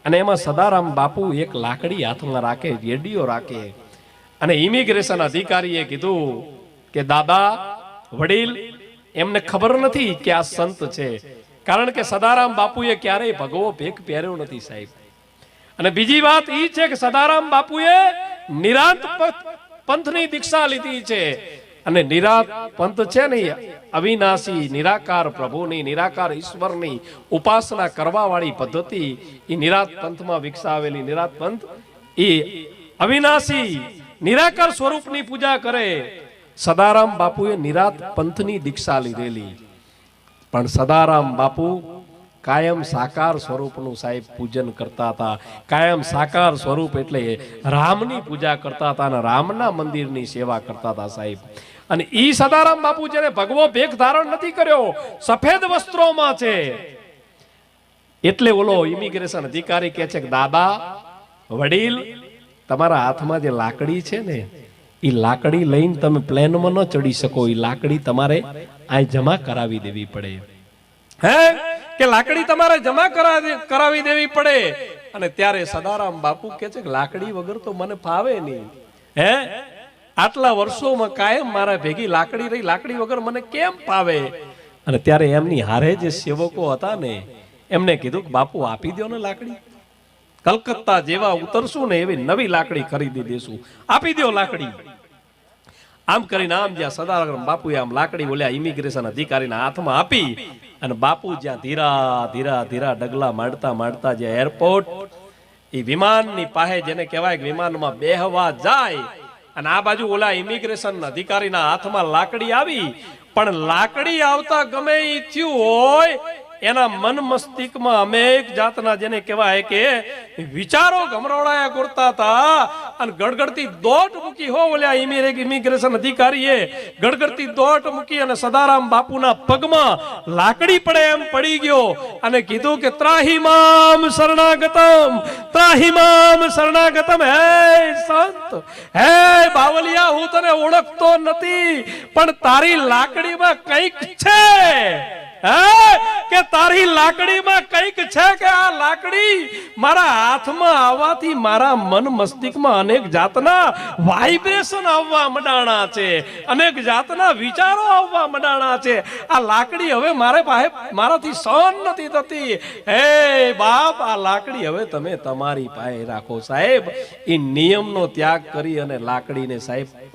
અને એમાં સદારામ બાપુ એક લાકડી હાથમાં રાખે, રેડિયો રાખે, અને ઇમિગ્રેશન અધિકારીએ કીધું કે દાદા વડીલ, એમને ખબર નથી કે આ સંત છે, કારણ કે સદારામ બાપુએ ક્યારેય ભગવો ભેખ પહેર્યો નથી સાહેબ. અને બીજી વાત એ છે કે સદારામ બાપુએ નિરાંત પંથની દીક્ષા લીધી છે, અને નિરાંત પંથ છે ને અવિનાશી નિરાકાર પ્રભુની, નિરાકાર ઈશ્વરની ઉપાસના કરવા વાળી પદ્ધતિ એ નિરાંત પંથમાં વિકસાવેલી. નિરાંત પંથ એ અવિનાશી નિરાકાર સ્વરૂપની પૂજા કરે. સદારામ બાપુએ નિરાંત પંથની દીક્ષા લીધેલી, પણ સદારામ બાપુ કાયમ સાકાર સ્વરૂપનું સાહેબ પૂજન કરતા હતા. કાયમ સાકાર સ્વરૂપ એટલે રામની પૂજા કરતા હતા અને રામના મંદિરની સેવા કરતા હતા સાહેબ. અને ઈ સદારામ બાપુ જેને ભગવો ભેખ ધારણ નથી કર્યો, સફેદ વસ્ત્રોમાં છે, એટલે ઓલો ઇમિગ્રેશન અધિકારી કહે છે કે દાદા વડીલ, તમારા હાથમાં જે લાકડી છે ને, એ લાકડી લઈને તમે પ્લેનમાં ન ચડી શકો, એ લાકડી તમારે આ જમા કરાવી દેવી પડે. હે કે લાકડી તમારે જમા કરાવી દેવી પડે. અને ત્યારે સદારામ બાપુ કહે છે કે લાકડી વગર તો મને ફાવે નહીં. હે આટલા વર્ષોમાં કાયમ મારા ભેગી લાકડી રહી, લાકડી વગર મને કેમ ફાવે? અને ત્યારે એમની હારે જે સેવકો હતા ને, એમને કીધું કે બાપુ આપી દો ને લાકડી, કલકત્તા જેવા ઉતરશું ને એવી નવી લાકડી ખરીદી દેશું, આપી દો લાકડી. આમ કરીને આમ જ્યાં સદારામ બાપુએ આમ લાકડી ઓલ્યા ઇમિગ્રેશન અધિકારીના હાથમાં આપી, અને બાપુ જ્યાં ધીરા ધીરા ધીરા ડગલા માંડતા માંડતા જે એરપોર્ટ, એ વિમાનની પાસે જેને કહેવાય કે વિમાનમાં બેહવા જાય, અને આ બાજુ ઓલા ઇમિગ્રેશન અધિકારીના હાથમાં લાકડી આવી. પણ લાકડી આવતા ગમે એ થયું હોય, એના મન મસ્તિષ્કમાં અનેક જાતના જેને કહેવાય કે વિચારો ગમરોળાયા કરતા હતા. અને ગડગડતી દોટ મૂકી હો ઓલ્યા ઇમિગ્રેશન અધિકારીએ ગડગડતી દોટ મૂકી, અને સદારામ બાપુના પગમાં લાકડી પડે એમ પડી ગયો, અને કીધું કે ત્રાહિમામ શરણાગતમ, ત્રાહિમામ શરણાગતમ. હે સંત, હે બાવલિયા, હું તને ઓળખતો નથી, પણ તારી લાકડીમાં કંઈક છે. કે તારી લાકડીમાં કંઈક છે, કે આ લાકડી મારા હાથમાં આવવાથી મારા મન મસ્તિષ્કમાં અનેક જાતના વાઇબ્રેશન આવવા મંડાણા છે, અનેક જાતના વિચારો આવવા મંડાણા છે. આ લાકડી હવે મારાથી સહન નથી થતી. હે બાપ, આ લાકડી હવે તમે તમારી પાસે રાખો સાહેબ. એ નિયમનો ત્યાગ કરી અને લાકડીને સાહેબ